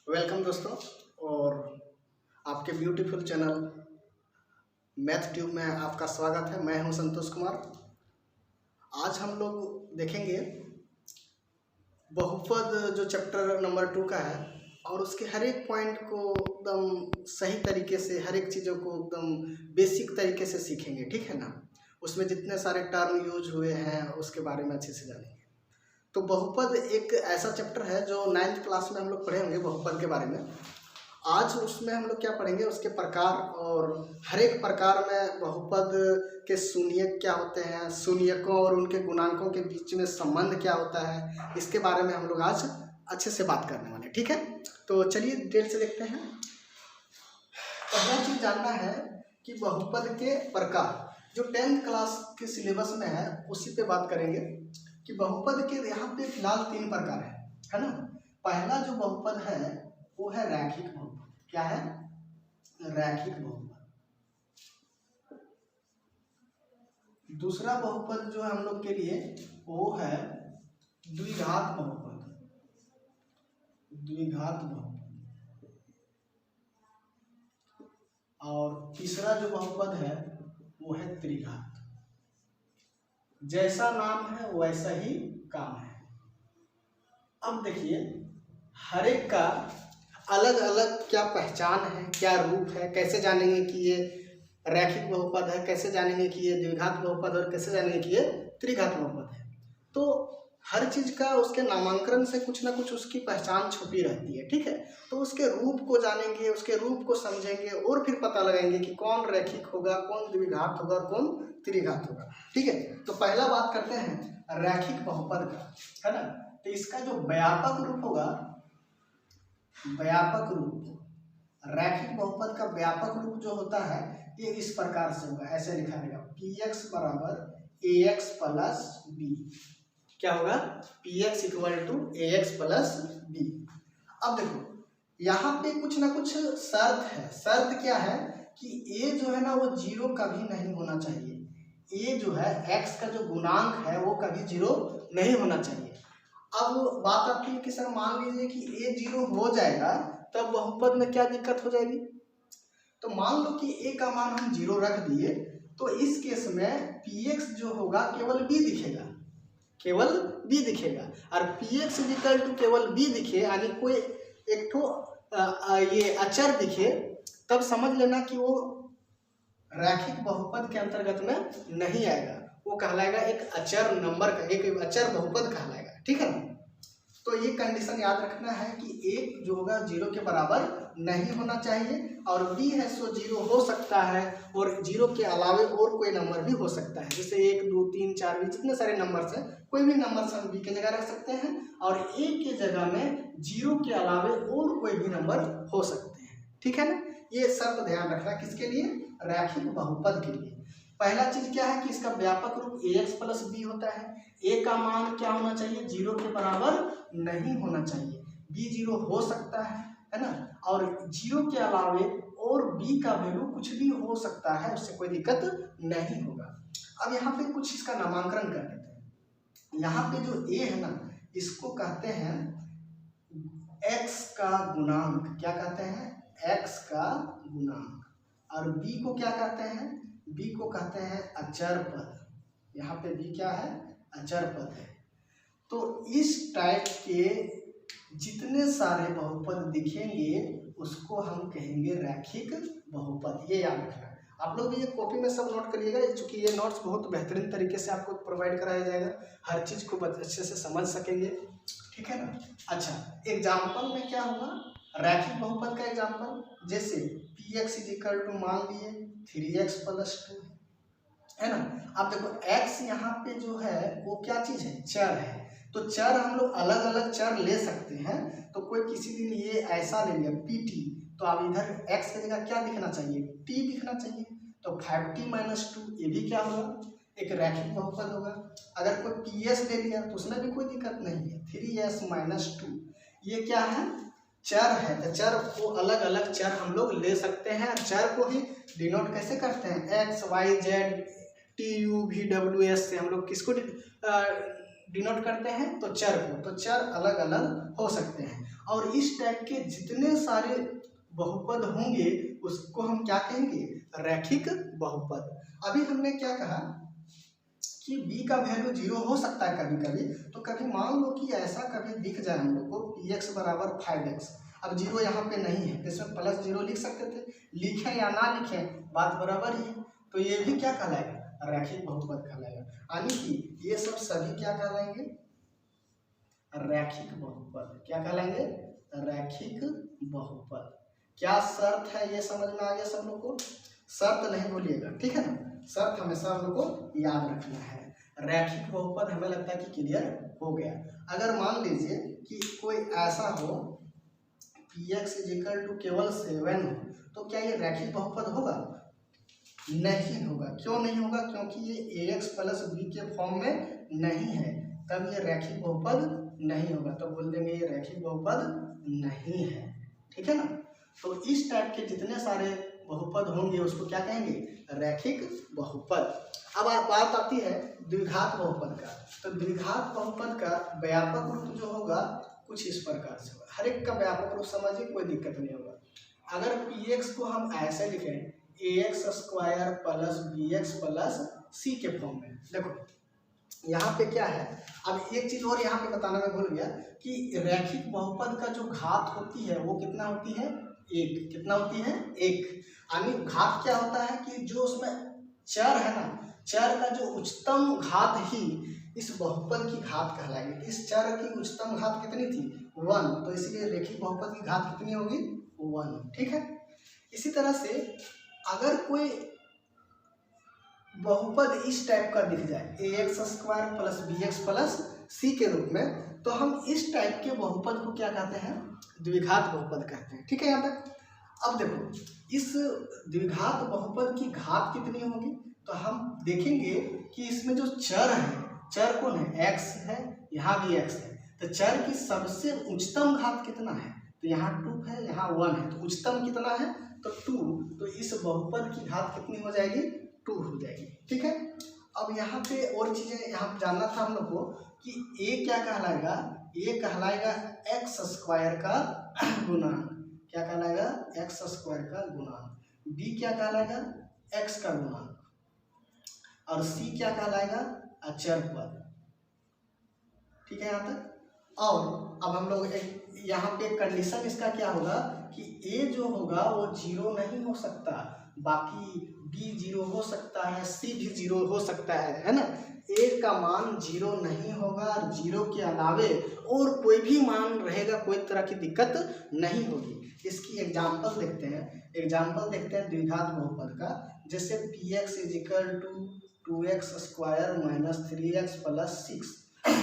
Welcome दोस्तों। और आपके ब्यूटीफुल चैनल मैथ ट्यूब में आपका स्वागत है। मैं हूं संतोष कुमार। आज हम लोग देखेंगे बहुपद जो चैप्टर नंबर 2 का है और उसके हर एक पॉइंट को एकदम सही तरीके से, हर एक चीज़ों को एकदम बेसिक तरीके से सीखेंगे, ठीक है ना। उसमें जितने सारे टर्म यूज हुए हैं उसके बारे में अच्छे से जानेंगे। तो बहुपद एक ऐसा चैप्टर है जो 9th क्लास में हम लोग पढ़े होंगे बहुपद के बारे में। आज उसमें हम लोग क्या पढ़ेंगे, उसके प्रकार और हर एक प्रकार में बहुपद के शून्यक क्या होते हैं, शून्यकों और उनके गुणांकों के बीच में संबंध क्या होता है, इसके बारे में हम लोग आज अच्छे से बात करने वाले हैं, ठीक है। तो चलिए डिटेल से देखते हैं। पहला चीज जानना है कि बहुपद के प्रकार जो 10th क्लास के सिलेबस में है उसी पे बात करेंगे कि बहुपद के यहाँ पे फिलहाल 3 प्रकार है ना। पहला जो बहुपद है वो है रैखिक बहुपद। क्या है? रैखिक बहुपद। दूसरा बहुपद जो है हम लोग के लिए वो है द्विघात बहुपद। द्विघात बहुपद। और तीसरा जो बहुपद है वो है त्रिघात। जैसा नाम है वैसा ही काम है। अब देखिए हर एक का अलग अलग क्या पहचान है, क्या रूप है, कैसे जानेंगे कि ये रैखिक बहुपद है, कैसे जानेंगे कि ये द्विघात बहुपद और कैसे जानेंगे कि ये त्रिघात बहुपद है। तो हर चीज का उसके नामांकन से कुछ ना कुछ उसकी पहचान छुपी रहती है, ठीक है। तो उसके रूप को जानेंगे, उसके रूप को समझेंगे और फिर पता लगाएंगे कि कौन रैखिक होगा, कौन द्विघात होगा और कौन त्रिघात होगा, ठीक है। तो पहला बात करते हैं रैखिक बहुपद का, है ना। तो इसका जो व्यापक रूप होगा, व्यापक रूप, रैखिक बहुपद का व्यापक रूप जो होता है ये इस प्रकार से होगा, ऐसे लिखा रहेगा px बराबर ax प्लस b। क्या होगा? px equal to ax plus b। अब देखो यहाँ पे कुछ ना कुछ शर्त है। शर्त क्या है कि a जो है ना वो 0 कभी नहीं होना चाहिए। a जो है x का जो गुणांक है वो कभी 0 नहीं होना चाहिए। अब बात आती है कि सर मान लीजिए कि a 0 हो जाएगा तब बहुपद में क्या दिक्कत हो जाएगी। तो मान लो कि a का मान हम 0 रख दिए तो इस केस में px जो होगा केवल b दिखेगा, केवल b दिखेगा। और px इक्वल टू केवल b दिखे यानी कोई एक ठो ये अचर दिखे तब समझ लेना कि वो रैखिक बहुपद के अंतर्गत में नहीं आएगा, वो कहलाएगा एक अचर नंबर का, एक अचर बहुपद कहलाएगा, ठीक है ना। तो ये कंडीशन याद रखना है कि एक जो होगा 0 के बराबर नहीं होना चाहिए और b है सो 0 हो सकता है और 0 के अलावे और कोई नंबर भी हो सकता है। जैसे 1 2 3 4 भी जितने सारे नंबर्स हैं कोई भी नंबर से हम b की जगह रख सकते हैं और a के जगह में 0 के अलावे और कोई भी नंबर हो सकते हैं, ठीक है ना। ये शर्त ध्यान रखना किसके लिए? रैखिक बहुपद के लिए। पहला चीज क्या है कि इसका व्यापक रूप ax प्लस b होता है। a का मान क्या होना चाहिए? 0 के बराबर नहीं होना चाहिए। b 0 हो सकता है ना। और 0 के अलावे और b का वैल्यू कुछ भी हो सकता है, उससे कोई दिक्कत नहीं होगा। अब यहाँ पे कुछ इसका नामांकन कर देते हैं। यहाँ पे जो a है ना इसको कहते हैं x का गुणांक। क्या कहते हैं? x का गुणांक। और b को क्या कहते हैं? b को कहते हैं अचर पद। यहाँ पे b क्या है? अचर पद है। तो इस टाइप के जितने सारे बहुपद दिखेंगे उसको हम कहेंगे रैखिक बहुपद। ये याद रखना। आप लोग भी ये कॉपी में सब नोट करिएगा, क्योंकि ये नोट्स बहुत बेहतरीन तरीके से आपको प्रोवाइड कराया जाएगा, हर चीज़ को अच्छे से समझ सकेंगे, ठीक है ना। अच्छा, एग्जाम्पल में क्या होगा? रैखिक बहुपद का एग्जाम्पल जैसे px इक्वल टू मान लिए 3x प्लस 2 है ना। अब देखो x यहाँ पे जो है वो क्या चीज है? चर है। तो चर हम लोग अलग अलग चर ले सकते हैं। तो कोई किसी दिन ये ऐसा ले लिया pt, तो अब इधर x की जगह क्या दिखना चाहिए? t दिखना चाहिए। तो 5t माइनस 2 ये भी क्या होगा? एक रैखिक बहुपद होगा। अगर कोई ps ले लिया तो उसमें भी कोई दिक्कत नहीं है। 3s माइनस 2 ये क्या है? चर है। तो चर को अलग अलग चर हम लोग ले सकते हैं। चर को ही डिनोट कैसे करते हैं? x y z t u v w s से हम लोग किसको डिनोट करते हैं, तो चर को, तो चर अलग अलग हो सकते हैं। और इस टाइप के जितने सारे बहुपद होंगे उसको हम क्या कहेंगे, रैखिक बहुपद। अभी हमने क्या कहा कि b का वैल्यू 0 हो सकता है कभी कभी, तो कभी मान लो कि ऐसा कभी दिख जाए हम लोग को px बराबर 5x, अब 0 यहाँ पे नहीं है तो इसमें प्लस 0 लिख सकते थे, लिखें या ना लिखें बात बराबर ही है, तो ये भी क्या कहलाएगा, रैखिक बहुपद कहलाएगा। यानी कि ये सब सभी क्या कहलाएंगे, रैखिक बहुपद। क्या कहलाएंगे, रैखिक बहुपद। क्या शर्त है ये समझ में आ गया सब लोग को, शर्त नहीं भूलिएगा, ठीक है ना, शर्त हमेशा हम लोग को याद रखना है। रैखिक बहुपद हमें लगता है कि क्लियर हो गया। अगर मान लीजिए कि कोई ऐसा हो px = केवल 7 हो, तो क्या ये रैखिक बहुपद होगा, नहीं होगा। क्यों नहीं होगा, क्योंकि ये ax + b के फॉर्म में नहीं है, तब ये रैखिक बहुपद नहीं होगा, तो बोल देंगे ये रैखिक बहुपद नहीं है, ठीक है ना। तो इस टाइप के जितने सारे बहुपद होंगे उसको क्या कहेंगे, रैखिक बहुपद। अब बात आती है द्विघात बहुपद का, तो द्विघात बहुपद का व्यापक रूप जो होगा कुछ इस प्रकार से होगा। हर एक का व्यापक रूप समझिए, कोई दिक्कत नहीं होगा। अगर px को हम ऐसे लिखें ax² + bx + c के फॉर्म में, देखो यहाँ पे क्या है, अब एक चीज और यहाँ पे बताना मैं भूल गया कि रैखिक बहुपद का जो घात होती है वो कितना होती है, 1। कितना होती है, 1। यानी घात क्या होता है कि जो उसमें चर है ना, चर का जो उच्चतम घात ही इस बहुपद की घात कहलाएगी। इस चर की उच्चतम घात कितनी थी, 1, तो इसलिए रैखिक बहुपद की घात कितनी होगी, 1, ठीक है। इसी तरह से अगर कोई बहुपद इस टाइप का दिख जाए ax² + bx + c के रूप में, तो हम इस टाइप के बहुपद को क्या कहते हैं, द्विघात बहुपद कहते हैं, ठीक है यहाँ तक। अब देखो इस द्विघात बहुपद की घात कितनी होगी, तो हम देखेंगे कि इसमें जो चर है, चर कौन है, x है, यहाँ भी x है, तो चर की सबसे उच्चतम घात कितना है, तो यहाँ 2 है, यहाँ 1 है, तो उच्चतम कितना है, तो 2, तो इस बहुपद की घात कितनी हो जाएगी, 2 हो जाएगी, ठीक है। अब यहाँ पे और चीजें यहाँ जानना था हम लोग को कि a क्या कहलाएगा, a कहलाएगा x² का गुणांक। क्या कहलाएगा, x² का गुणांक। b क्या कहलाएगा, x का गुणांक। और c क्या कहलाएगा, अचर पद, ठीक है यहाँ तक। और अब हम लोग यहाँ पे कंडीशन इसका क्या होगा कि a जो होगा वो 0 नहीं हो सकता, बाकी b 0 हो सकता है, c भी 0 हो सकता है ना। a का मान 0 नहीं होगा, 0 के अलावे और कोई भी मान रहेगा, कोई तरह की दिक्कत नहीं होगी। इसकी एग्जाम्पल देखते हैं द्विघात बहुपद का। जैसे px = 2x² - 3x + 6,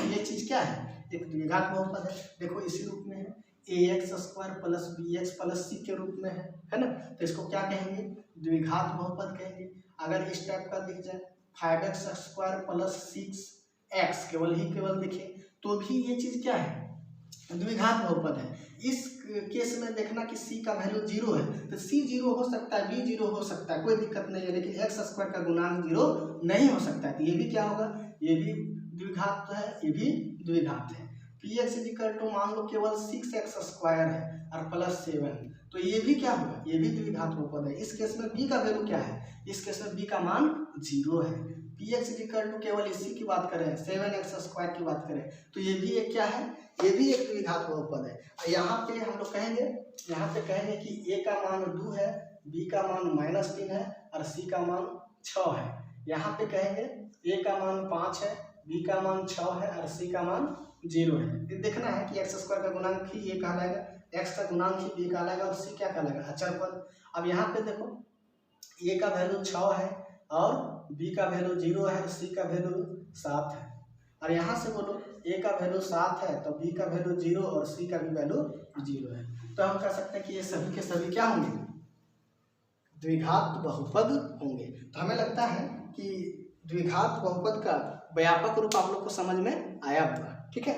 ये चीज क्या है, एक द्विघात बहुपद है। देखो इसी रूप में है, ax² + bx + c के रूप में है ना, तो इसको क्या कहेंगे, द्विघात बहुपद कहेंगे। अगर इस टाइप का दिख जाए 5x² + 6x केवल दिखे, तो भी ये चीज क्या है, द्विघात बहुपद है। इस केस में देखना कि c का वैल्यू 0 है, तो c 0 हो सकता है, b 0 हो सकता है, कोई दिक्कत नहीं है, लेकिन x² का गुणांक 0 नहीं हो सकता है, तो ये भी क्या होगा, ये भी द्विघात है, ये भी द्विघात है। px = मान लो केवल 6x² है और +7, तो ये भी क्या होगा, ये भी द्विघात बहुपद है। इस केस में b का वैल्यू क्या है, इस केस में b का मान 0 है। px = केवल इसी की बात करें, 7x² की बात करें, तो ये भी एक क्या है, ये भी एक द्विघात बहुपद है। यहाँ पे हम लोग कहेंगे, कि a का मान 2 है, b का मान -3 है और c का मान 6 है। यहाँ पे कहेंगे a का मान 5 है, b का मान 6 है और c का मान 0 है। ये देखना है कि x² का गुणांक ही ये कहलाएगा, x का गुणांक ही b कहलाएगा और c क्या कहलाएगा, अचर पद। अब यहाँ पे देखो a का वैल्यू 6 है और b का वैल्यू 0 है और c का वैल्यू 7 है। और यहाँ से बोलो a का वैल्यू 7 है तो b का वैल्यू 0 और c का भी वैल्यू 0 है, तो हम कह सकते हैं कि ये सभी के सभी क्या होंगे, द्विघात बहुपद होंगे। तो हमें लगता है कि द्विघात बहुपद का व्यापक रूप आप लोग को समझ में आया होगा, ठीक है।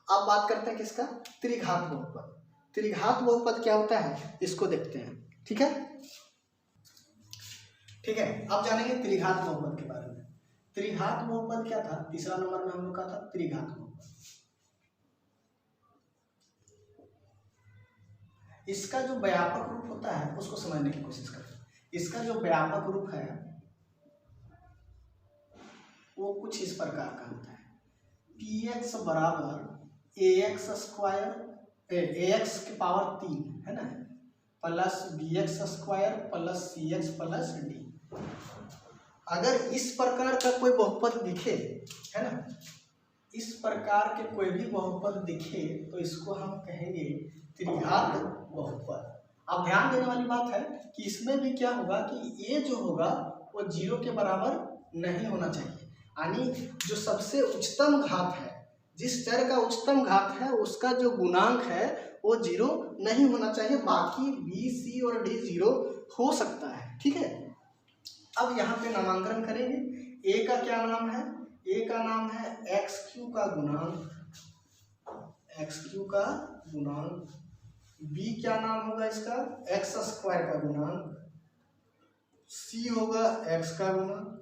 अब बात करते हैं किसका, त्रिघात बहुपद। त्रिघात बहुपद क्या होता है इसको देखते हैं, ठीक है। अब जानेंगे त्रिघात बहुपद के बारे में। त्रिघात बहुपद क्या था, तीसरा नंबर में हम लोग का था त्रिघात बहुपद। इसका जो व्यापक रूप होता है उसको समझने की कोशिश करें। इसका जो व्यापक रूप है वो कुछ इस प्रकार का होता है, px बराबर ax स्क्वायर ax की पावर 3 है ना, plus bx square plus cx plus d। अगर इस प्रकार का कोई बहुपद दिखे, है ना, इस प्रकार के कोई भी बहुपद दिखे तो इसको हम कहेंगे त्रिघात बहुपद। अब ध्यान देने वाली बात है कि इसमें भी क्या होगा कि ये जो होगा वो 0 के बराबर नहीं होना चाहिए, यानी जो सबसे उच्चतम घात है, जिस चर का उच्चतम घात है उसका जो गुणांक है वो 0 नहीं होना चाहिए, बाकी b, c और d 0 हो सकता है। ठीक है, अब यहाँ पे नामांकन करेंगे। a का क्या नाम है, a का नाम है x³ का गुणांक, x³ का गुणांक। b क्या नाम होगा इसका, x² का गुणांक। c होगा x का गुणांक,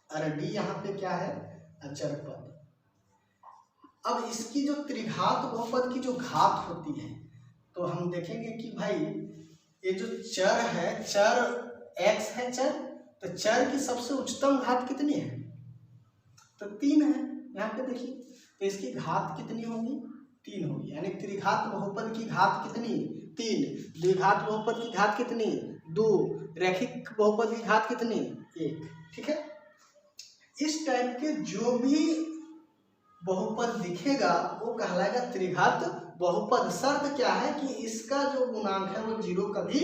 और d यहाँ पे क्या है, अचर पद। अब इसकी जो त्रिघात बहुपद की जो घात होती है तो हम देखेंगे कि भाई ये जो चर है, चर x है चर, तो चर की सबसे उच्चतम घात कितनी है, तो 3 है। यहाँ पे देखिए तो इसकी घात कितनी होगी, 3 होगी, यानी त्रिघात बहुपद की घात कितनी, 3। द्विघात बहुपद की घात कितनी, 2। रैखिक बहुपद की घात कितनी, 1। ठीक है, इस टाइप के जो भी बहुपद दिखेगा वो कहलाएगा त्रिघात बहुपद। शर्त क्या है कि इसका जो गुणांक है वो 0 कभी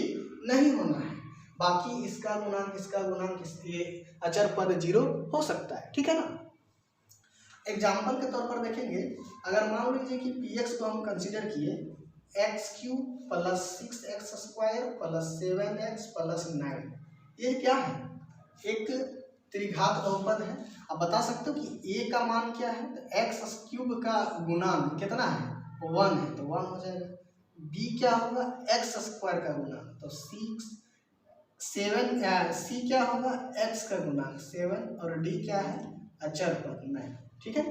नहीं होना है, बाकी इसका गुणांक इसलिए अचर पद 0 हो सकता है। ठीक है ना, एग्जाम्पल के तौर पर देखेंगे, अगर मान लीजिए कि px को हम कंसीडर किए x³ plus 6x square plus 7x plus 9, ये क्या है, एक त्रिघात बहुपद है। अब बता सकते हो कि a का मान क्या है, तो x³ का गुणांक कितना है, 1 है, तो 1 हो जाएगा। b क्या होगा, x² का गुणांक, तो 6 7 c क्या होगा, x का गुणांक 7, और d क्या है, अचर पद 9। ठीक है,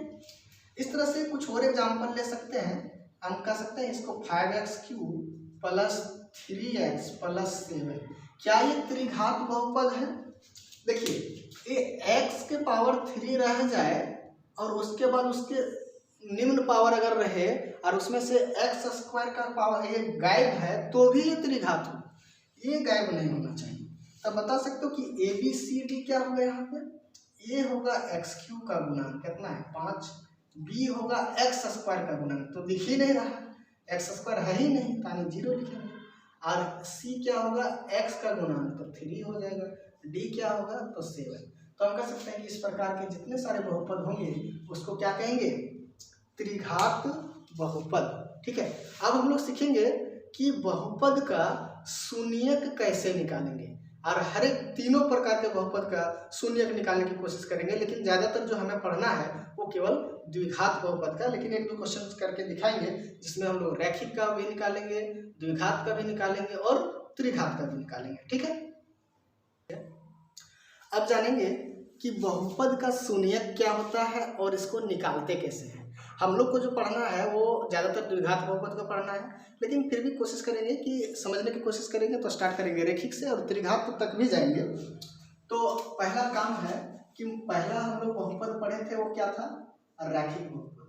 इस तरह से कुछ और एग्जाम्पल ले सकते हैं। हम कह सकते हैं इसको 5x³ प्लस 3x प्लस 7, क्या ये त्रिघात बहुपद है। देखिए ये x के पावर 3 रह जाए और उसके बाद उसके निम्न पावर अगर रहे और उसमें से x² का पावर ये गायब है तो भी ये त्रिघात हो, ये गायब नहीं होना चाहिए। तब बता सकते हो कि ABCD क्या होगा, यहाँ पे ये होगा x³ का गुणांक कितना है, 5। b होगा x² का गुणांक, तो दिख ही नहीं रहा, x² है ही नहीं, यानी 0 लिखेंगे। और c क्या होगा, x का गुणांक, तो 3 हो जाएगा। d क्या होगा, तो 7। तो हम कह सकते हैं कि इस प्रकार के जितने सारे बहुपद होंगे उसको क्या कहेंगे, त्रिघात बहुपद। ठीक है, अब हम लोग सीखेंगे कि बहुपद का शून्यक कैसे निकालेंगे, और हर एक तीनों प्रकार के बहुपद का शून्यक निकालने की कोशिश करेंगे, लेकिन ज़्यादातर जो हमें पढ़ना है वो केवल द्विघात बहुपद का। लेकिन 1-2 क्वेश्चन करके दिखाएंगे जिसमें हम लोग रैखिक का भी निकालेंगे, द्विघात का भी निकालेंगे और त्रिघात का भी निकालेंगे। ठीक है, अब जानेंगे कि बहुपद का शून्यक क्या होता है और इसको निकालते कैसे हैं। हम लोग को जो पढ़ना है वो ज़्यादातर द्विघात बहुपद का पढ़ना है, लेकिन फिर भी कोशिश करेंगे कि समझने की कोशिश करेंगे। तो स्टार्ट करेंगे रैखिक से और त्रिघात तक भी जाएंगे। तो पहला काम है कि पहला हम लोग बहुपद पढ़े थे वो क्या था, रैखिक बहुपद।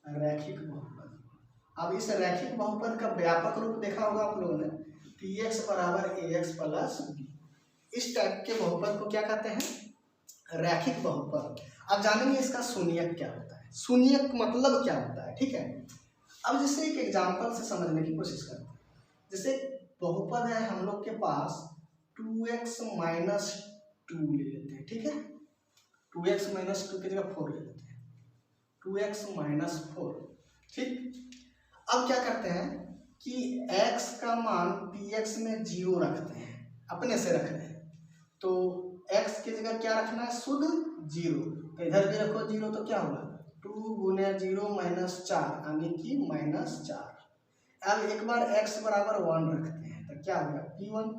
रैखिक बहुपद, अब इस रैखिक बहुपद का व्यापक रूप देखा होगा आप लोगों ने, px बराबर ax प्लस b। इस टाइप के बहुपद को क्या कहते हैं, रैखिक बहुपद। अब जानेंगे इसका शून्यक क्या होता है, शून्यक मतलब क्या होता है। ठीक है, अब जैसे एक एग्जांपल से समझने की कोशिश करते हैं। जैसे बहुपद है हम लोग के पास 2x माइनस 2 ले लेते हैं। ठीक है, 2x माइनस 2 की जगह 4 ले लेते हैं, 2x माइनस 4। ठीक, अब क्या करते हैं कि x का मान px में 0 रखते हैं, अपने से रख रहे हैं। तो x की जगह क्या रखना है, शुद्ध 0, तो इधर भी रखो 0, तो क्या होगा 2 गुने 0 माइनस 4, यानी कि माइनस 4। अब एक बार x बराबर 1 रखते हैं तो क्या होगा p1,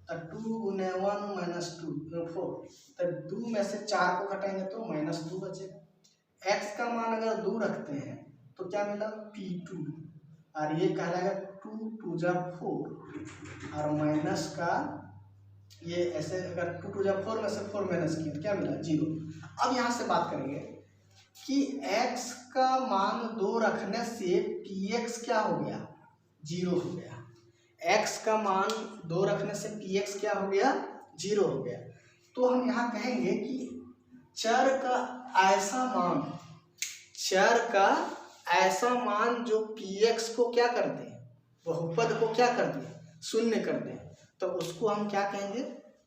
तो 2 गुने 1 माइनस 2 4, तो 2 में से 4 को घटाएंगे तो माइनस 2 बचेगा। x का मान अगर 2 रखते हैं तो क्या मिला P2, और ये कहलाएगा 2 2 जा 4, और माइनस का ये ऐसे अगर 2 2 जा 4 में से 4 माइनस किया तो क्या मिला 0। अब यहाँ से बात करेंगे कि x का मान 2 रखने से px क्या हो गया 0 हो गया। x का मान 2 रखने से px क्या हो गया 0 हो गया। तो हम यहाँ कहेंगे कि चर का ऐसा मान जो px को क्या कर दे, बहुपद को क्या कर दे, शून्य कर दे, तो उसको हम क्या कहेंगे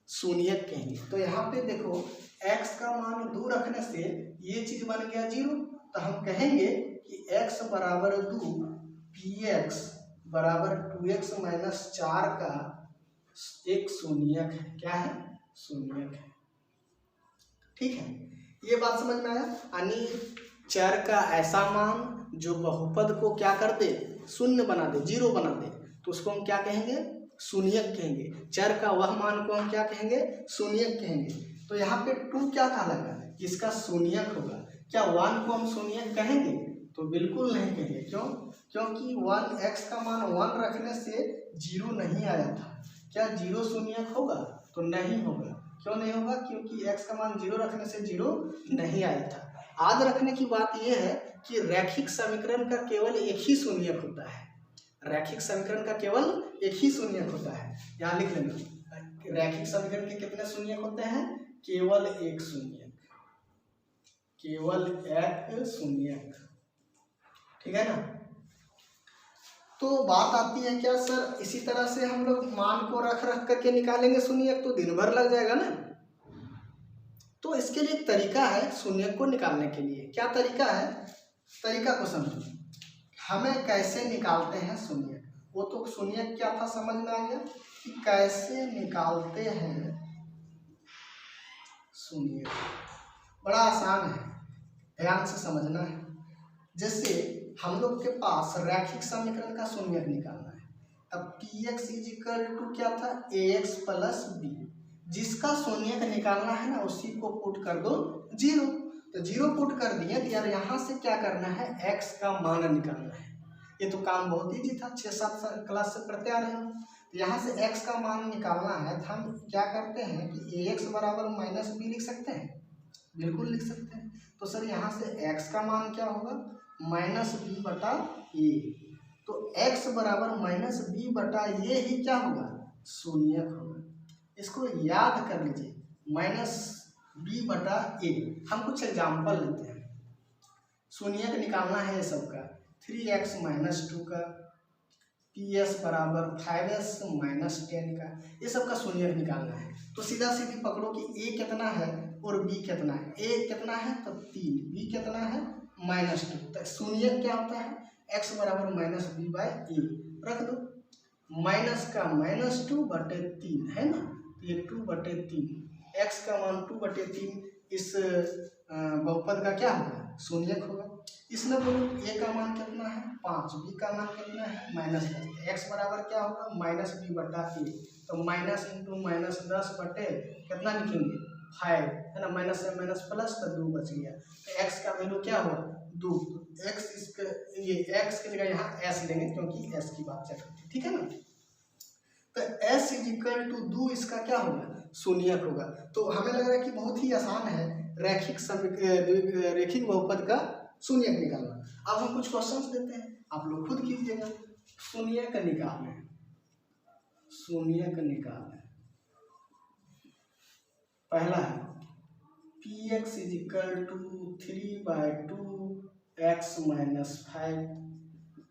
शून्यक कहेंगे। तो यहाँ पे देखो x का मान 2 रखने से ये चीज बन गया 0, तो हम कहेंगे कि x बराबर 2 px बराबर 2x माइनस 4 का एक शून्यक है। क्या है शून्यक है। ठीक है, ये बात समझ में आया। यानी चर का ऐसा मान जो बहुपद को क्या कर दे शून्य बना दे, 0 बना दे, तो उसको हम क्या कहेंगे शून्यक कहेंगे। चर का वह मान को हम क्या कहेंगे शून्यक कहेंगे। तो यहाँ पे 2 क्या कहलाएगा इसका शून्यक होगा। क्या 1 को हम शून्यक कहेंगे तो बिल्कुल नहीं कहेंगे। क्यों? क्योंकि 1x का मान 1 रखने से 0 नहीं आया था। क्या 0 शून्यक होगा तो नहीं होगा। क्यों नहीं होगा? क्योंकि x का मान 0 रखने से 0 नहीं आया था। याद रखने की बात यह है कि रैखिक समीकरण का केवल एक ही शून्यक होता है। रैखिक समीकरण का केवल एक ही शून्यक होता है। यहाँ लिख लेना रैखिक समीकरण के कितने शून्यक होते हैं, केवल एक शून्यक, केवल एक शून्यक। ठीक है ना। तो बात आती है क्या सर इसी तरह से हम लोग मान को रख करके निकालेंगे शून्यक तो दिन भर लग जाएगा ना। तो इसके लिए एक तरीका है शून्यक को निकालने के लिए। क्या तरीका है, तरीका को समझो। हमें कैसे निकालते हैं शून्यक, वो तो शून्यक क्या था समझ में आ गया कि कैसे निकालते हैं शून्यक। बड़ा आसान है, ध्यान से समझना है। जैसे हम लोग के पास रैखिक समीकरण का शून्यक निकालना है, तब px इजिकल टू क्या था ax प्लस b, जिसका शून्यक निकालना है ना उसी को पुट कर दो 0। तो 0 पुट कर दिए तो यार यहाँ से क्या करना है x का मान निकालना है। ये तो काम बहुत ईजी था, 6-7 क्लास से पढ़ते आ रहे हो। तो यहाँ से x का मान निकालना है तो हम क्या करते हैं कि ax बराबर माइनस b लिख सकते हैं, बिल्कुल लिख सकते हैं। तो सर यहाँ से x का मान क्या होगा माइनस b बटा a, तो x बराबर माइनस b बटा a ही क्या होगा शून्यक होगा। इसको याद कर लीजिए माइनस b बटा a। हम कुछ एग्जाम्पल लेते हैं, शून्यक निकालना है ये सबका 3x माइनस 2 का, ps बराबर 5s माइनस 10 का, ये सबका शून्यक निकालना है। तो सीधा सीधी पकड़ो कि a कितना है और b कितना है। a कितना है तो 3, b कितना है माइनस 2। तो शून्यक क्या होता है x बराबर माइनस b बाई a, रख दो। माइनस का माइनस 2 बटे 3 है ना, ये 2 बटे 3, x का मान 2 बटे 3 इस बहुपद का क्या होगा शून्यक होगा। इसमें बोलो a का मान कितना है 5, b का मान कितना है माइनस 10, x बराबर क्या होगा माइनस b बटा a। तो माइनस इंटू माइनस 10 बटे कितना लिखेंगे 5 है ना, माइनस से माइनस प्लस तो 2 बच गया। तो x का वैल्यू क्या हुआ 2। x इसके ये x की जगह यहाँ s लेंगे क्योंकि s की बात चल रही है। ठीक है ना। तो s इजिकल टू 2 इसका क्या होगा शून्यक होगा। तो हमें लग रहा है कि बहुत ही आसान है रैखिक बहुपद का शून्यक निकालना। अब हम कुछ क्वेश्चंस देते हैं, आप लोग खुद कीजिएगा। शून्यक निकालना, शून्यक निकालना। पहला है px is equal to 3/2x minus 5,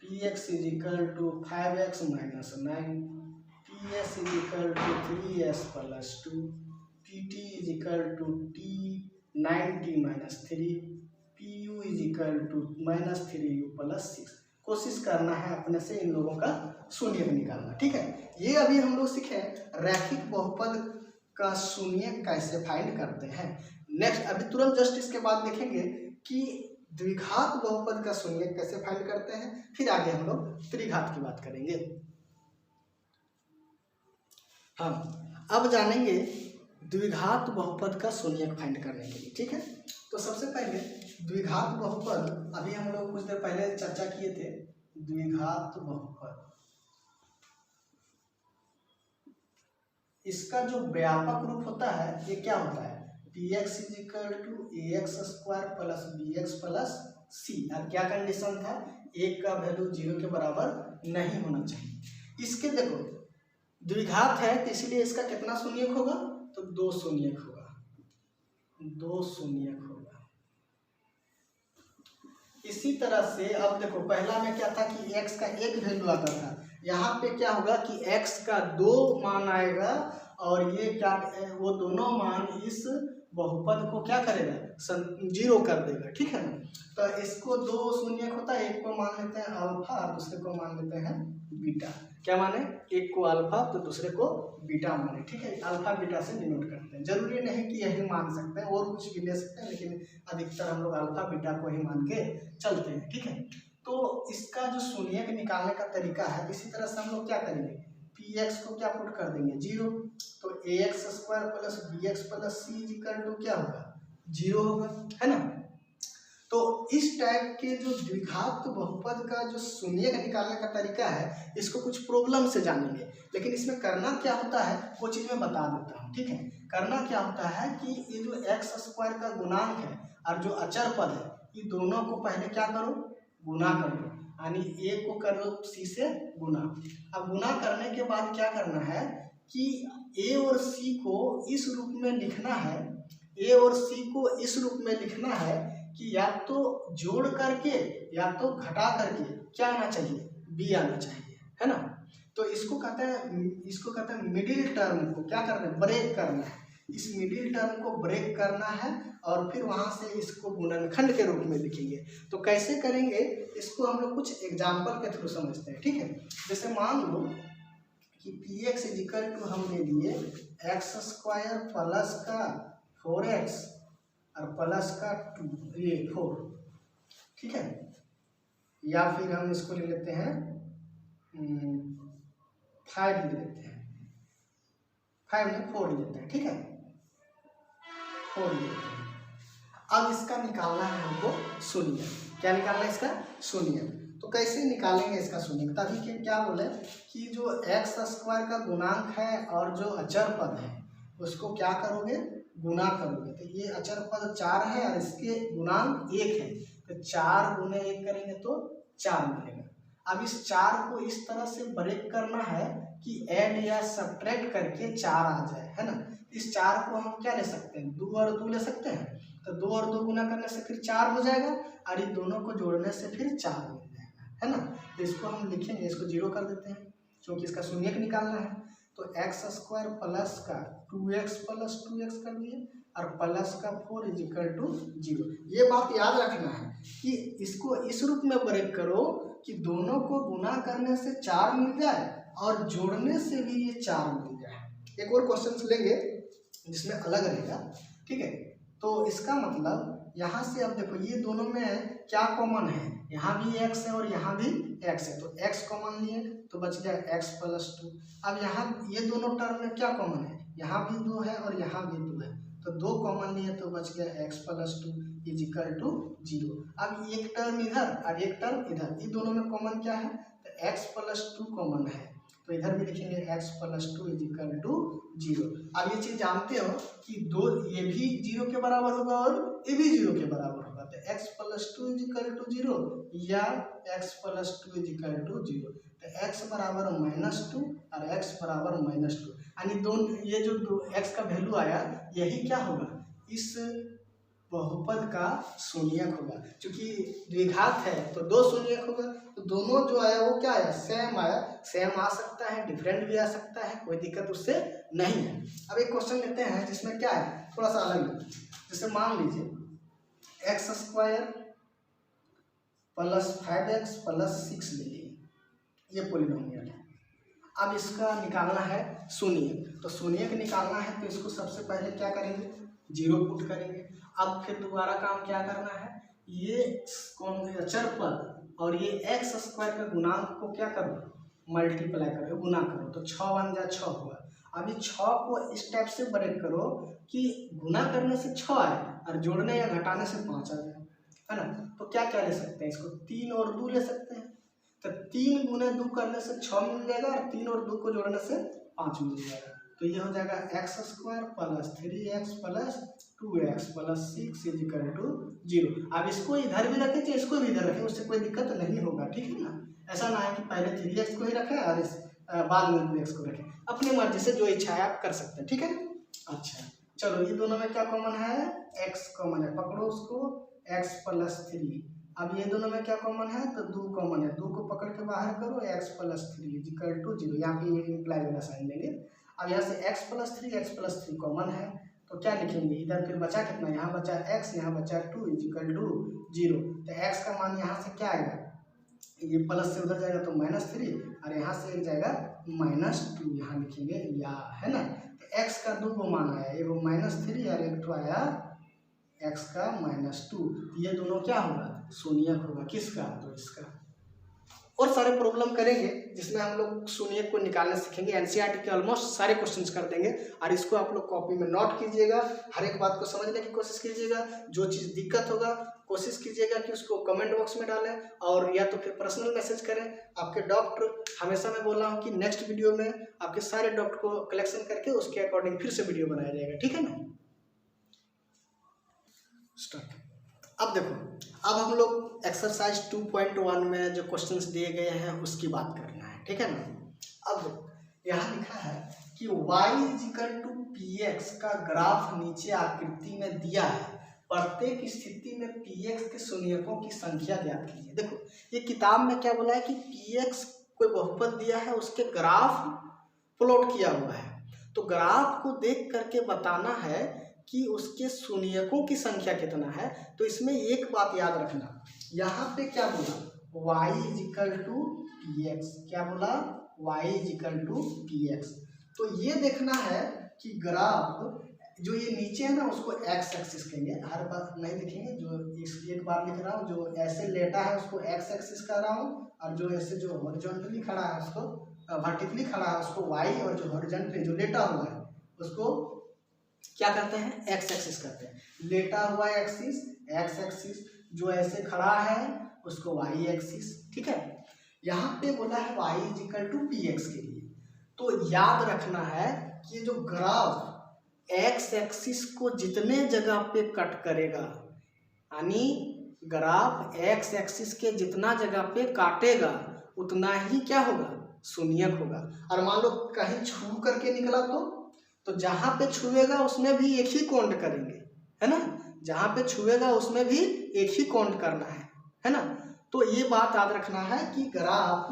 px is equal to 5x minus 9, ps is equal to 3s plus 2, pt is equal to t 9t minus 3, pu is equal to minus 3u plus 6। कोशिश करना है अपने से इन लोगों का शून्यक निकालना। ठीक है, ये अभी हम लोग सीखे रैखिक बहुपद का शून्यक कैसे फाइंड करते हैं। नेक्स्ट अभी तुरंत जस्ट इसके बाद देखेंगे कि द्विघात बहुपद का शून्यक कैसे फाइंड करते हैं, फिर आगे हम लोग त्रिघात की बात करेंगे। हम अब जानेंगे द्विघात बहुपद का शून्यक फाइंड करने के लिए। ठीक है, तो सबसे पहले द्विघात बहुपद, अभी हम लोग कुछ देर पहले चर्चा किए थे। द्विघात बहुपद, इसका जो व्यापक रूप होता है ये क्या होता है, px = ax² plus bx plus c। अब क्या कंडीशन था, एक का वैल्यू 0 के बराबर नहीं होना चाहिए। इसके देखो द्विघात है तो इसलिए इसका कितना शून्यक होगा, तो 2 शून्यक होगा, 2 शून्यक होगा। इसी तरह से अब देखो पहला में क्या था कि x का एक वैल्यू आता था, यहाँ पे क्या होगा कि x का 2 मान आएगा और ये क्या, वो दोनों मान इस बहुपद को क्या करेगा, 0 कर देगा। ठीक है ना, तो इसको 2 शून्यक होता है, एक को मान लेते हैं अल्फा और दूसरे को मान लेते हैं बीटा। क्या माने, एक को अल्फा तो दूसरे को बीटा माने। ठीक है, अल्फा बीटा से डिनोट करते हैं, जरूरी नहीं कि यही मान सकते हैं, और कुछ भी ले सकते हैं, लेकिन अधिकतर हम लोग अल्फा बीटा को ही मान के चलते हैं। ठीक है, तो इसका जो शून्यक निकालने का तरीका है, इसी तरह से हम लोग क्या करेंगे, px को क्या पुट कर देंगे 0, तो ax² plus bx plus c = क्या होगा, 0 होगा, है ना। तो इस टाइप के जो द्विघात बहुपद का जो शून्यक निकालने का तरीका है, इसको कुछ प्रॉब्लम से जानेंगे, लेकिन इसमें करना क्या होता है वो चीज़ मैं बता देता हूँ। ठीक है, करना क्या होता है कि ये जो x² का गुणांक है और जो अचर पद है, ये दोनों को पहले क्या करो, गुना कर लो, यानी a को कर लो c से गुना। अब गुना करने के बाद क्या करना है कि a और c को इस रूप में लिखना है, a और c को इस रूप में लिखना है कि या तो जोड़ करके या तो घटा करके क्या आना चाहिए, b आना चाहिए, है ना। तो इसको कहते हैं मिडिल टर्म को क्या करना है, ब्रेक करना है। इस मिडिल टर्म को ब्रेक करना है और फिर वहां से इसको गुणनखंड के रूप में लिखेंगे। तो कैसे करेंगे इसको हम लोग कुछ एग्जाम्पल के थ्रू समझते हैं। ठीक है, जैसे मान लो कि px = हम ले लिए x² प्लस का 4x और प्लस का 2 ये 4। ठीक है, या फिर हम इसको ले लेते हैं 5 ले लेते हैं, 5 में 4 ले लेते हैं। ठीक है, 4 ले लेते हैं। अब इसका निकालना है हमको शून्यक। क्या निकालना है इसका, शून्यक। तो कैसे निकालेंगे इसका शून्यक, तभी कि क्या बोले कि जो x² का गुणांक है और जो अचर पद है उसको क्या करोगे, गुना करोगे। तो ये अचर पद 4 है और इसके गुणांक 1 है, तो 4 गुने 1 करेंगे तो 4 मिलेगा। अब इस 4 को इस तरह से ब्रेक करना है कि ऐड या सब्ट्रैक्ट करके 4 आ जाए, है ना। इस 4 को हम क्या ले सकते हैं, 2 और 2 ले सकते हैं, तो 2 और 2 गुना करने से फिर 4 हो जाएगा और ये दोनों को जोड़ने से फिर 4 मिल जाएगा, है ना। तो इसको हम लिखेंगे, इसको 0 कर देते हैं क्योंकि इसका शून्यक निकालना है। तो x² प्लस का 2x प्लस 2x कर दिए और प्लस का 4 = 0। ये बात याद रखना है कि इसको इस रूप में ब्रेक करो कि दोनों को गुना करने से 4 मिल जाए और जोड़ने से भी ये 4 मिल जाए। एक और क्वेश्चन लेंगे जिसमें अलग रहेगा। ठीक है, तो इसका मतलब यहाँ से अब देखो ये दोनों में क्या कॉमन है, यहाँ भी x है और यहाँ भी x है, तो x कॉमन लिए तो बच गया x प्लस 2। अब यहाँ ये दोनों टर्म में क्या कॉमन है, यहाँ भी 2 है और यहाँ भी 2 है, तो 2 कॉमन लिए तो बच गया x प्लस 2 = 0। अब एक टर्म इधर और एक टर्म इधर, ये दोनों में कॉमन क्या है, तो x प्लस 2 कॉमन है, तो इधर भी लिखेंगे x प्लस 2 = 0। अब ये चीज जानते हो कि ये भी 0 के बराबर होगा और ये भी 0 के बराबर होगा, तो x प्लस 2 = 0 या x प्लस 2 = 0। तो x बराबर -2 और x बराबर -2, यानी दोनों ये जो x का वैल्यू आया यही क्या होगा, इस बहुपद का शून्यक होगा। क्योंकि द्विघात है तो 2 शून्यक होगा, तो दोनों जो आया वो क्या आया, सेम आया। सेम आ सकता है, डिफरेंट भी आ सकता है, कोई दिक्कत उससे नहीं है। अब एक क्वेश्चन लेते हैं जिसमें क्या है, थोड़ा सा अलग, जैसे मान लीजिए x² प्लस 5x प्लस 6 ले लिए, ये पॉलिनोमियल है। अब इसका निकालना है शून्यक, तो शून्यक निकालना है तो इसको सबसे पहले क्या करेंगे, 0 पुट करेंगे। अब फिर दोबारा काम क्या करना है, ये अचर पद और ये x² का गुणांक को क्या करो, मल्टीप्लाई करो, गुना करो, तो 6 1 जा 6 हुआ। अभी 6 को इस टाइप से ब्रेक करो कि गुना करने से 6 आए और जोड़ने या घटाने से 5 आ जाए, है ना। तो क्या क्या ले सकते हैं इसको, 3 और 2 ले सकते हैं। तो 3 गुने 2 करने से 6 मिल जाएगा और 3 और 2 को जोड़ने से 5 मिल जाएगा। तो ये हो जाएगा x² plus 3x plus 2x plus 6 is equal to 0। अब इसको इधर भी रखें चाहे इसको भी इधर रखें, उससे कोई दिक्कत नहीं होगा, ठीक है ना। ऐसा ना है कि पहले 3x को ही रखें और बाद में 2x को रखें, अपनी मर्जी से जो इच्छा है आप कर सकते हैं, ठीक है। अच्छा चलो, ये दोनों में क्या कॉमन है, x कॉमन है, पकड़ो उसको, x प्लस 3। अब ये दोनों में क्या कॉमन है, तो 2 कॉमन है, 2 को पकड़ के बाहर करो, x प्लस 3 इजिकल टू 0। यहाँ पे ये इंप्लाई वाला साइन देंगे। अब यहाँ से x प्लस 3 कॉमन है, तो क्या लिखेंगे इधर, फिर बचा कितना, यहाँ बचा x, यहाँ बचा 2 इजिकल टू 0। तो x का मान यहाँ से क्या आएगा, ये प्लस से उधर जाएगा तो -3 और यहाँ से एक जाएगा -2, यहाँ लिखेंगे या, है ना। तो x का 2 को मान आया, एगो -3 और एक तो आया x का -2। ये दोनों क्या होगा, शून्यक होगा, किसका, तो इसका। और सारे प्रॉब्लम करेंगे जिसमें हम लोग शून्यक को निकालना सीखेंगे। एनसीईआरटी के ऑलमोस्ट सारे क्वेश्चंस कर देंगे और इसको आप लोग कॉपी में नोट कीजिएगा, हर एक बात को समझने की कोशिश कीजिएगा। जो चीज़ दिक्कत होगा कोशिश कीजिएगा कि उसको कमेंट बॉक्स में डालें और या तो फिर पर्सनल मैसेज करें। आपके डाउट हमेशा मैं बोल रहा हूँ कि नेक्स्ट वीडियो में आपके सारे डाउट को कलेक्शन करके उसके अकॉर्डिंग फिर से वीडियो बनाया जाएगा, ठीक है ना। स्टार्ट। अब देखो, अब हम लोग एक्सरसाइज 2.1 में जो क्वेश्चंस दिए गए हैं उसकी बात करना है, ठीक है ना। अब यहाँ लिखा है कि y इजिकल टू px का ग्राफ नीचे आकृति में दिया है, प्रत्येक स्थिति में px के शून्यकों की संख्या ज्ञात कीजिए। देखो ये किताब में क्या बोला है कि px कोई बहुपद दिया है, उसके ग्राफ प्लॉट किया हुआ है, तो ग्राफ को देख करके बताना है कि उसके शून्यकों की संख्या कितना है। तो इसमें एक बात याद रखना, यहाँ पे क्या बोला, y इजिकल टू px, क्या बोला, y इजिकल टू px। तो ये देखना है कि ग्राफ जो ये नीचे है ना उसको x एक्सिस कहेंगे, हर बार नहीं लिखेंगे, जो इस एक बार लिख रहा हूँ, जो ऐसे लेटा है उसको x एक्सिस कर रहा हूँ, और जो ऐसे जो हॉरिजॉन्टली खड़ा है उसको, वर्टिकली खड़ा है उसको y, और जो हॉरिजॉन्टली जो लेटा हुआ है उसको क्या करते हैं, x एक्सिस करते हैं। लेटा हुआ एक्सिस x एक्सिस, जो ऐसे खड़ा है उसको y एक्सिस, ठीक है। यहाँ पे बोला है y इजिकल टू px के लिए, तो याद रखना है कि जो ग्राफ x एक्सिस को जितने जगह पे कट करेगा, यानी ग्राफ x एक्सिस के जितना जगह पे काटेगा उतना ही क्या होगा, शून्यक होगा। और मान लो कहीं छू करके निकला तो जहां पे छुएगा उसमें भी एक ही काउंट करेंगे, है ना, जहां पे छुएगा उसमें भी एक ही काउंट करना है ना। तो ये बात याद रखना है कि ग्राफ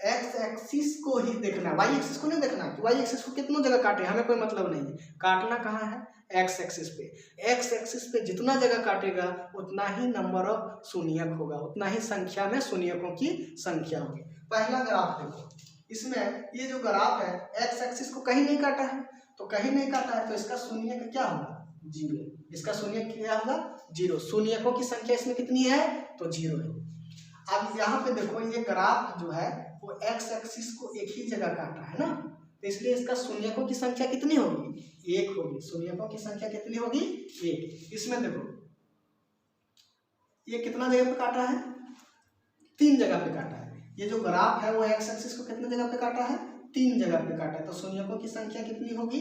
x एक्सिस को ही देखना है, y एक्सिस को नहीं देखना है कि y एक्सिस को कितनों जगह काटे, हमें कोई मतलब नहीं है। काटना कहाँ है, x एक्सिस पे। x एक्सिस पे जितना जगह काटेगा उतना ही नंबर ऑफ शून्यक होगा, उतना ही संख्या में शून्यकों की संख्या होगी। पहला ग्राफ देखो, इसमें ये जो ग्राफ है x एक्सिस को कहीं नहीं काटा है, तो कहीं नहीं काटा है तो इसका शून्यक क्या होगा, 0। इसका शून्यक क्या होगा, 0। शून्यकों की संख्या इसमें कितनी है, तो 0 है। अब यहाँ पे देखो ये ग्राफ जो है वो x एक्सिस को एक ही जगह काटा है ना, तो इसलिए इसका शून्यकों की संख्या कितनी होगी, 1 होगी। शून्यकों की संख्या कितनी होगी, 1। इसमें देखो ये कितना जगह पे काटा है, 3 जगह पे काटा है। ये जो ग्राफ है वो x एक्सिस को कितने जगह पे काटा है, 3 जगह पे काटा है, तो शून्यकों की संख्या कितनी होगी,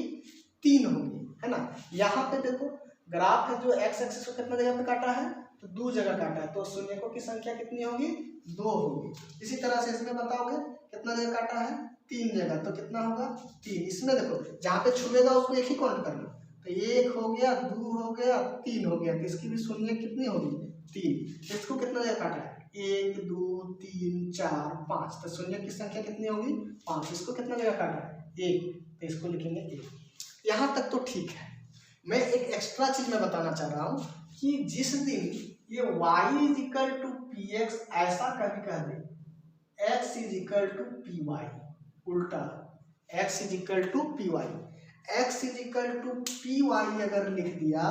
3 होगी, है ना। यहाँ पे देखो ग्राफ है जो x एक्सिस को कितना जगह पे काटा है, तो 2 जगह काटा है, तो शून्यकों की संख्या कितनी होगी, 2 होगी। इसी तरह से इसमें बताओगे कितना जगह काटा है, 3 जगह, तो कितना होगा, 3। इसमें देखो जहाँ पे छुएगा उसको एक ही काउंट करना, तो 1 हो गया, 2 हो गया, 3 हो गया, तो इसकी भी शून्य कितनी होगी, 3। इसको कितना जगह काटा है, 1 2 3 4 5, तो शून्य की संख्या कितनी होगी, 5। इसको कितना जगह काटा है, 1, तो इसको लिखेंगे 1। यहाँ तक तो ठीक है। मैं एक एक्स्ट्रा चीज मैं बताना चाह रहा हूँ कि जिस दिन ये y इजिकल टू px ऐसा कभी कह दे, x इजिकल टू py, उल्टा x is equal to py, x is equal to py अगर लिख दिया,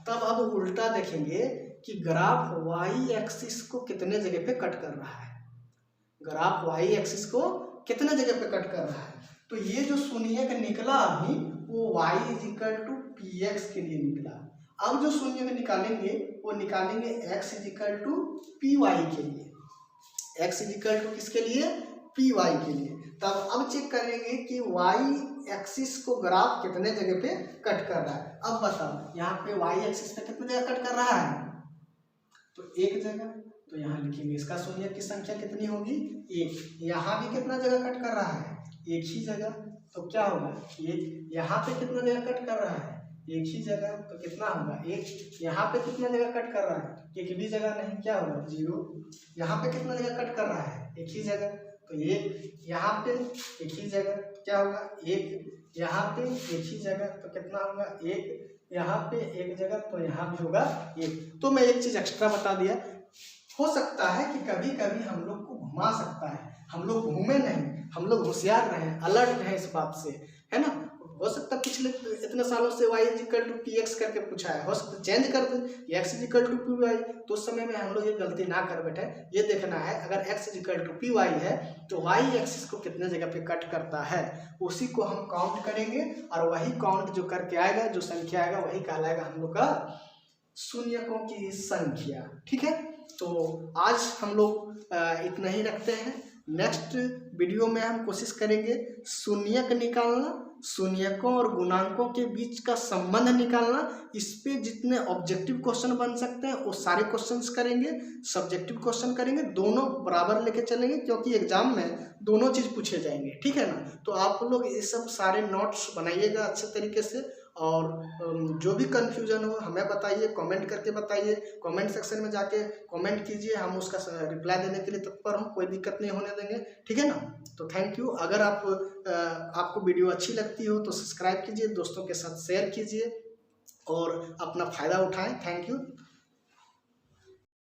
तब अब उल्टा देखेंगे कि ग्राफ y एक्सिस को कितने जगह पे कट कर रहा है। ग्राफ y एक्सिस को कितने जगह पे कट कर रहा है, तो ये जो शून्यक निकला अभी वो y is equal to P X के लिए निकला। अब जो शून्यक निकालेंगे वो निकालेंगे x is equal to P Y के लिए, x इजिकल टू किसके लिए, पी वाई के लिए। तब अब चेक करेंगे कि y एक्सिस को ग्राफ कितने जगह पे कट कर रहा है। अब बताओ यहाँ पे y एक्सिस पे कितने जगह कट कर रहा है, तो एक जगह, तो यहाँ लिखेंगे इसका शून्यक की संख्या कितनी होगी, एक। यहाँ भी कितना जगह कट कर रहा है, एक ही जगह, तो क्या होगा एक। यहाँ पे कितना जगह कट कर रहा है, एक ही जगह, तो कितना होगा एक। यहाँ पे कितना जगह कट कर रहा है, एक भी जगह नहीं, क्या होगा 0। यहाँ पे कितना जगह कट कर रहा है, एक ही जगह, तो एक। यहाँ पे एक ही जगह, क्या होगा एक। यहाँ पे एक ही जगह, तो कितना होगा एक। यहाँ पे एक जगह, तो यहाँ भी होगा एक। तो मैं एक चीज एक्स्ट्रा बता दिया, हो सकता है कि कभी कभी हम लोग को घुमा सकता है, हम लोग घूमे नहीं, हम लोग होशियार रहे, अलर्ट रहे इस बात से, है ना। हो सकता है पिछले इतने सालों से y is equal to P X करके पूछा है, हो सकता चेंज कर दे x is equal to P Y, तो उस समय में हम लोग ये गलती ना कर बैठे। ये देखना है अगर x is equal to P Y है तो y एक्सिस को कितने जगह पे कट करता है, उसी को हम काउंट करेंगे और वही काउंट जो करके आएगा, जो संख्या आएगा वही कहलाएगा हम लोग का शून्यकों की संख्या। ठीक है, तो आज हम लोग इतना ही रखते हैं। नेक्स्ट वीडियो में हम कोशिश करेंगे शून्यक निकालना, शून्यकों और गुणांकों के बीच का संबंध निकालना। इस पे जितने ऑब्जेक्टिव क्वेश्चन बन सकते हैं वो सारे क्वेश्चंस करेंगे, सब्जेक्टिव क्वेश्चन करेंगे, दोनों बराबर लेके चलेंगे क्योंकि एग्जाम में दोनों चीज पूछे जाएंगे। ठीक है ना, तो आप लोग ये सब सारे नोट्स बनाइएगा अच्छे तरीके से, और जो भी कंफ्यूजन हो हमें बताइए, कमेंट करके बताइए, कमेंट सेक्शन में जाके कमेंट कीजिए, हम उसका रिप्लाई देने के लिए तत्पर हूँ, कोई दिक्कत नहीं होने देंगे। ठीक है ना, तो थैंक यू। अगर आपको वीडियो अच्छी लगती हो तो सब्सक्राइब कीजिए, दोस्तों के साथ शेयर कीजिए और अपना फ़ायदा उठाएं। Thank you.